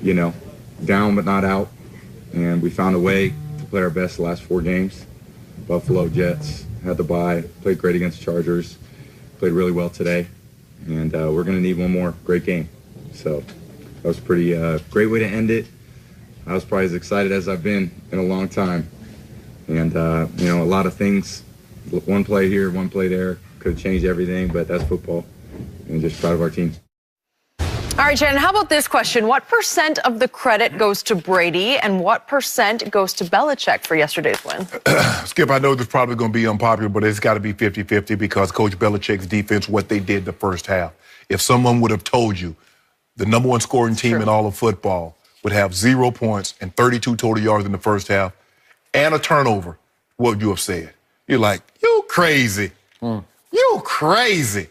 you know, down but not out. And we found a way to play our best the last 4 games. Buffalo, Jets, had the bye, played great against the Chargers, played really well today. And we're going to need one more great game. So that was pretty great way to end it. I was probably as excited as I've been in a long time. And, you know, a lot of things, one play here, one play there, could have changed everything, but that's football. And just proud of our team. All right, Shannon, how about this question? What % of the credit goes to Brady and what % goes to Belichick for yesterday's win? Skip, I know this is probably going to be unpopular, but it's got to be 50-50 because Coach Belichick's defense, what they did the first half. If someone would have told you the #1 scoring team in all of football would have 0 points and 32 total yards in the first half and a turnover, what would you have said? You're like, you crazy. You crazy.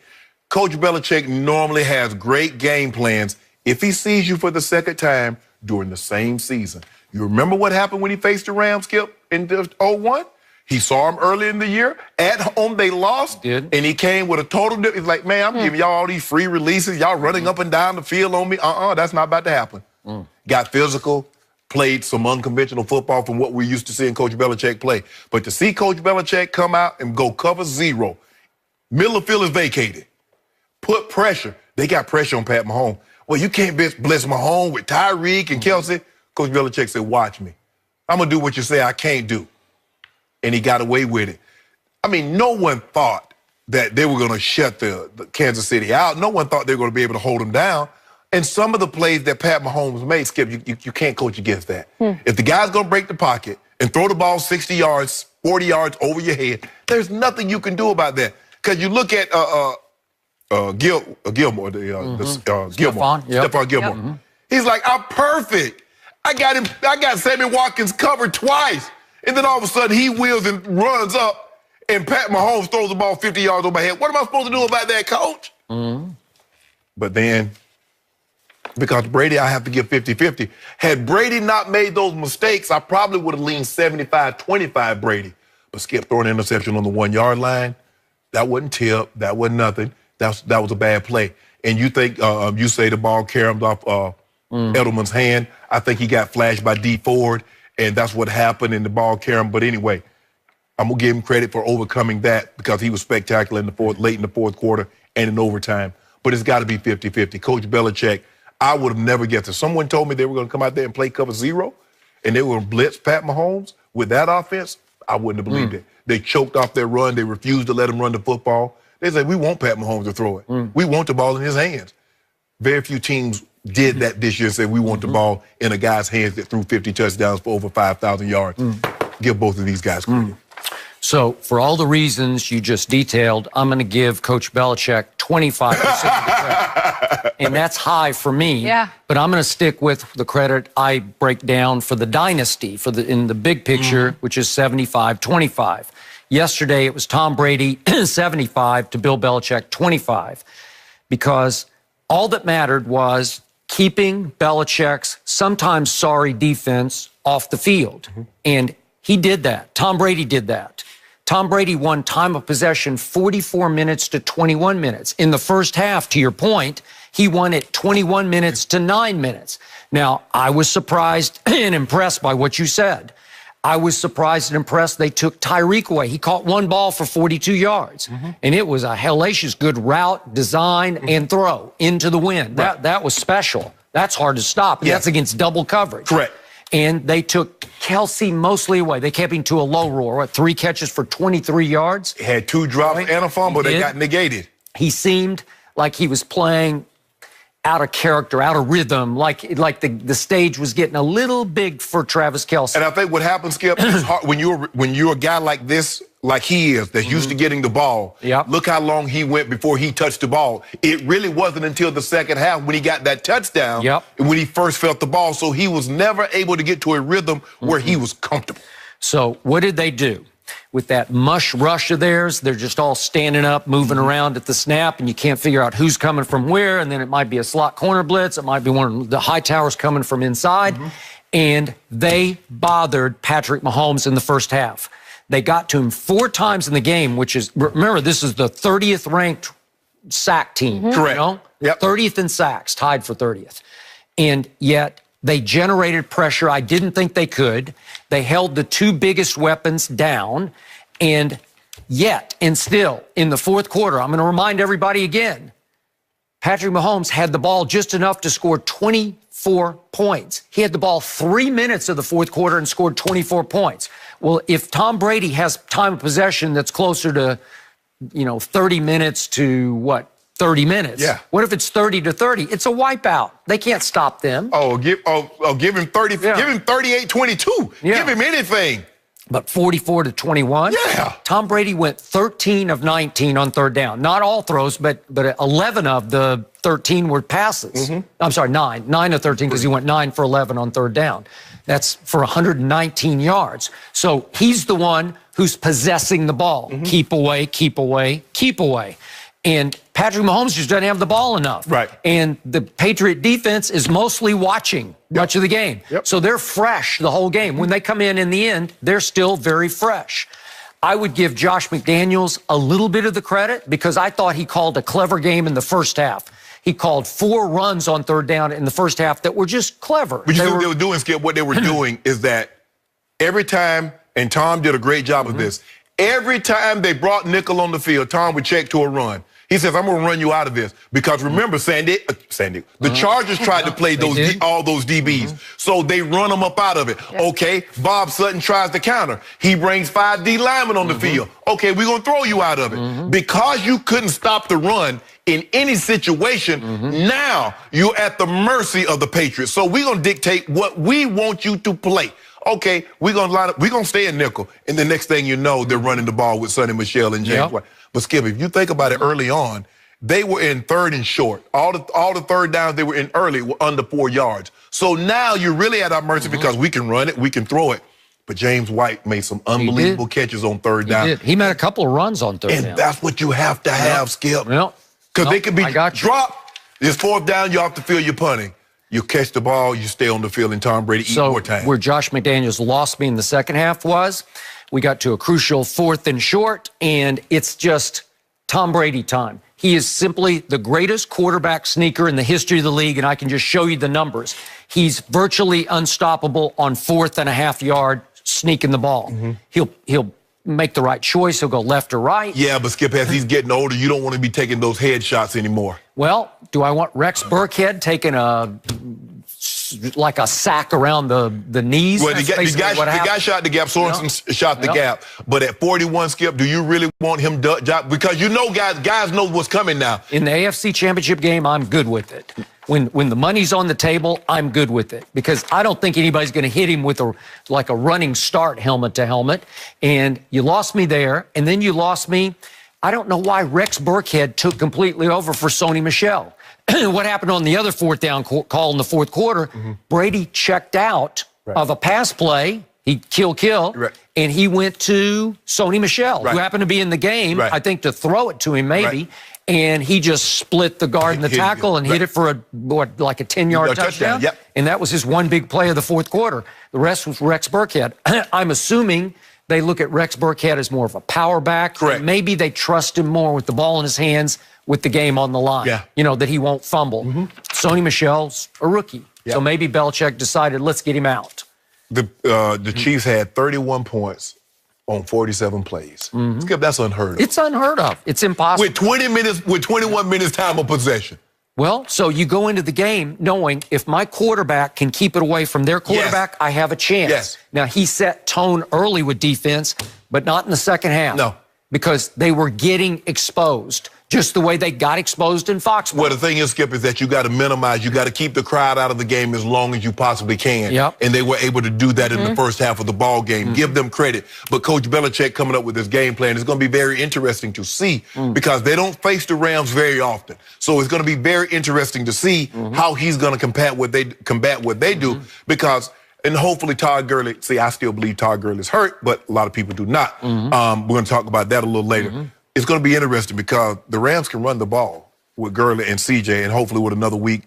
Coach Belichick normally has great game plans if he sees you for the second time during the same season. You remember what happened when he faced the Rams, Skip, in 2001? He saw him early in the year. At home, they lost. And he came with a total difference. He's like, man, I'm giving y'all all these free releases. Y'all running up and down the field on me. That's not about to happen. Got physical, played some unconventional football from what we used to seeing Coach Belichick play. But to see Coach Belichick come out and go cover 0, middle of the field is vacated. Put pressure. They got pressure on Pat Mahomes. Well, you can't blitz Mahomes with Tyreek and Kelsey. Coach Belichick said, watch me. I'm going to do what you say I can't do. And he got away with it. I mean, no one thought that they were going to shut the Kansas City out. No one thought they were going to be able to hold them down. And some of the plays that Pat Mahomes made, Skip, you can't coach against that. If the guy's going to break the pocket and throw the ball 60 yards, 40 yards over your head, there's nothing you can do about that. Because you look at Gilmore, Stephon Gilmore. He's like, I'm perfect. I got Sammy Watkins covered twice. And then all of a sudden he wheels and runs up and Pat Mahomes throws the ball 50 yards over my head. What am I supposed to do about that, coach? But then, because Brady, I have to give 50-50. Had Brady not made those mistakes, I probably would have leaned 75-25 Brady. But Skip throwing an interception on the 1-yard line, that wasn't tip, that wasn't nothing. That was a bad play. And you think, you say the ball caromed off Edelman's hand. I think he got flashed by D Ford, and that's what happened in the ball carom. But anyway, I'm going to give him credit for overcoming that because he was spectacular late in the fourth quarter and in overtime. But it's got to be 50-50. Coach Belichick, I would have never guessed it. Someone told me they were going to come out there and play cover 0, and they were going to blitz Pat Mahomes with that offense. I wouldn't have believed it. They choked off their run. They refused to let him run the football. They said, we want Pat Mahomes to throw it. We want the ball in his hands. Very few teams did that this year and said, we want the ball in a guy's hands that threw 50 touchdowns for over 5,000 yards. Give both of these guys credit. So for all the reasons you just detailed, I'm going to give Coach Belichick 25% of the credit. And that's high for me. But I'm going to stick with the credit I break down for the dynasty, in the big picture, which is 75-25. Yesterday, it was Tom Brady, 75, to Bill Belichick, 25. Because all that mattered was keeping Belichick's sometimes sorry defense off the field. And he did that. Tom Brady did that. Tom Brady won time of possession 44 minutes to 21 minutes. In the first half, to your point, he won it 21 minutes to 9 minutes. Now, I was surprised and impressed by what you said. I was surprised and impressed they took Tyreek away. He caught one ball for 42 yards. And it was a hellacious good route, design, and throw into the wind. That was special. That's hard to stop. And that's against double coverage. Correct. And they took Kelsey mostly away. They kept him to a low roar. 3 catches for 23 yards? He had 2 drops and a fumble that got negated. He seemed like he was playing out of character, out of rhythm, like the stage was getting a little big for Travis Kelce. And I think what happens, Skip, is hard, when you're a guy like this, like he is, that's used to getting the ball. Look how long he went before he touched the ball. It really wasn't until the second half when he got that touchdown when he first felt the ball. So he was never able to get to a rhythm where he was comfortable. So what did they do? With that mush rush of theirs, they're just all standing up, moving around at the snap, and you can't figure out who's coming from where, and then it might be a slot corner blitz, it might be one of the high towers coming from inside, and they bothered Patrick Mahomes in the first half. They got to him 4 times in the game, which is, remember, this is the 30th ranked sack team. Correct. You know? 30th in sacks, tied for 30th. And yet They generated pressure I didn't think they could. They held the two biggest weapons down. And yet, and still, in the fourth quarter, I'm going to remind everybody again, Patrick Mahomes had the ball just enough to score 24 points. He had the ball 3 minutes of the fourth quarter and scored 24 points. Well, if Tom Brady has time of possession that's closer to, 30 minutes to what? 30 minutes. Yeah. What if it's 30 to 30? It's a wipeout. They can't stop them. Give him 30. Yeah. Give him 38-22. Yeah. Give him anything. But 44 to 21. Yeah. Tom Brady went 13 of 19 on third down. Not all throws, but 11 of the 13 were passes. I'm sorry, 9 of 13 because he went 9 for 11 on third down. That's for 119 yards. So he's the one who's possessing the ball. Keep away, keep away, keep away. And Patrick Mahomes just doesn't have the ball enough. Right. And the Patriot defense is mostly watching much of the game. So they're fresh the whole game. When they come in the end, they're still very fresh. I would give Josh McDaniels a little bit of the credit because I thought he called a clever game in the first half. He called 4 runs on third down in the first half that were just clever. But you see what they were doing, Skip? What they were doing is that every time, and Tom did a great job of this, every time they brought nickel on the field, Tom would check to a run. He says, I'm going to run you out of this. Because remember, Sandy, the Chargers tried to play all those DBs. So they run them up out of it. Okay, Bob Sutton tries to counter. He brings 5 D linemen on the field. Okay, we're going to throw you out of it. Because you couldn't stop the run in any situation, now you're at the mercy of the Patriots. So we're going to dictate what we want you to play. Okay, we're gonna stay in nickel. And the next thing you know, they're running the ball with Sonny Michel and James White. But Skip, if you think about it early on, they were in third and short. All the third downs they were in early were under 4 yards. So now you're really at our mercy because we can run it, we can throw it. But James White made some unbelievable catches on third down. He made a couple of runs on third down. And that's what you have to have, Skip. Because they could be dropped. It's fourth down, you're off the field, you're punting. You catch the ball, you stay on the field, and Tom Brady eat more time. Where Josh McDaniels lost me in the second half was we got to a crucial fourth and short, and it's just Tom Brady time. He is simply the greatest quarterback sneaker in the history of the league, and I can just show you the numbers. He's virtually unstoppable on 4th and a half yard sneaking the ball. He'll make the right choice. He'll go left or right. Yeah, but Skip, as he's getting older, you don't want to be taking those headshots anymore. Well, do I want Rex Burkhead taking a sack around the knees? Well, the guy shot the gap. Sorensen shot the gap. But at 41, Skip, do you really want him because you know guys know what's coming now. In the AFC Championship game, I'm good with it. When the money's on the table, I'm good with it because I don't think anybody's going to hit him with a running start helmet to helmet. And you lost me there, and then you lost me. I don't know why Rex Burkhead took completely over for Sonny Michel. What happened on the other fourth down call in the fourth quarter? Brady checked out of a pass play. He kill, and he went to Sonny Michel, who happened to be in the game, I think, to throw it to him maybe. And he just split the guard and the tackle and hit it for a 10-yard touchdown. And that was his one big play of the fourth quarter. The rest was Rex Burkhead. I'm assuming they look at Rex Burkhead as more of a power back. Correct. Maybe they trust him more with the ball in his hands with the game on the line. That he won't fumble. Sonny Michel's a rookie. So maybe Belichick decided, let's get him out. The Chiefs had 31 points on 47 plays. Skip, that's unheard of. It's unheard of. It's impossible. With 21 minutes time of possession. Well, so you go into the game knowing if my quarterback can keep it away from their quarterback, I have a chance. Now, he set tone early with defense, but not in the second half. No. Because they were getting exposed, just the way they got exposed in Foxborough. Well, the thing is, Skip, is that you got to minimize, you got to keep the crowd out of the game as long as you possibly can. And they were able to do that in the first half of the ball game. Give them credit. But Coach Belichick coming up with this game plan is going to be very interesting to see because they don't face the Rams very often. So it's going to be very interesting to see how he's going to combat what they do because. And hopefully Todd Gurley, I still believe Todd Gurley's hurt, but a lot of people do not. We're going to talk about that a little later. It's going to be interesting because the Rams can run the ball with Gurley and CJ, and hopefully with another week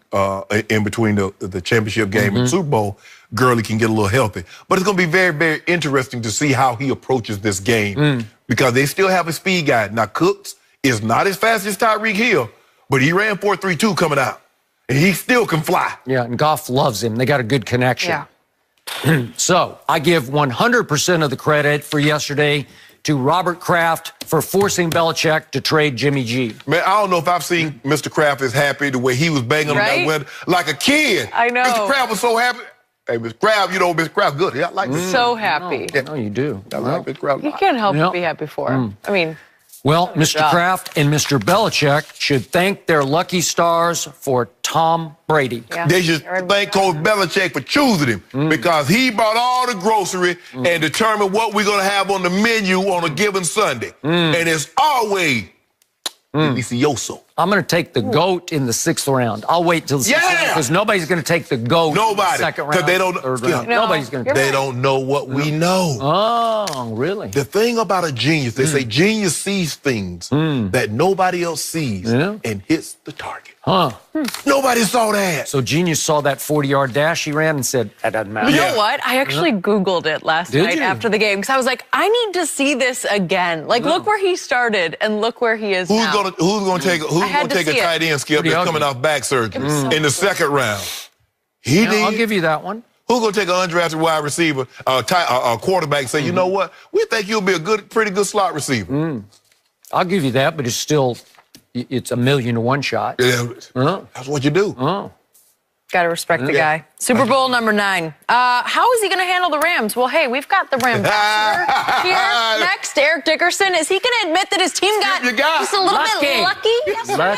in between the championship game and Super Bowl, Gurley can get a little healthy. But it's going to be very, very interesting to see how he approaches this game because they still have a speed guy. Now, Cooks is not as fast as Tyreek Hill, but he ran 4.32 coming out. And he still can fly. Yeah, and Goff loves him. They got a good connection. Yeah. So I give 100% of the credit for yesterday to Robert Kraft for forcing Belichick to trade Jimmy G. Man, I don't know if I've seen Mr. Kraft as happy the way he was banging on that window like a kid. I know. Mr. Kraft was so happy. Hey, Mr. Kraft, you know Mr. Kraft good. Yeah, I like this. So happy. No, you do. I like Mr. Kraft. You can't help but be happy for him. I mean, well, Mr. Kraft and Mr. Belichick should thank their lucky stars for Tom Brady. yeah. They should thank Coach Belichick for choosing him because he bought all the grocery and determined what we're going to have on the menu on a given Sunday. And it's always delicioso. I'm going to take the GOAT in the 6th round. I'll wait till the 6th round because nobody's going to take the GOAT in the second round. Because they don't, third round. Nobody's going to. They don't know what we know. Oh, really? The thing about a genius, they say genius sees things that nobody else sees and hits the target. Huh. Nobody saw that. So Genius saw that 40-yard dash he ran and said, that doesn't matter. You know what? I actually Googled it last night after the game because I was like, I need to see this again. Like, look where he started and look where he is now. Who's gonna take a tight end skip that's coming off back surgery in the second round? He did. I'll give you that one. Who's gonna take an undrafted wide receiver, a quarterback, and say, you know what? We think you'll be a pretty good slot receiver. I'll give you that, but it's still, it's a 1,000,000 to 1 shot. Yeah, that's what you do. Got to respect the guy. Super Bowl number 9. How is he going to handle the Rams? Well, hey, we've got the Rambassador here next. Eric Dickerson. Is he going to admit that his team got just a little bit lucky yesterday?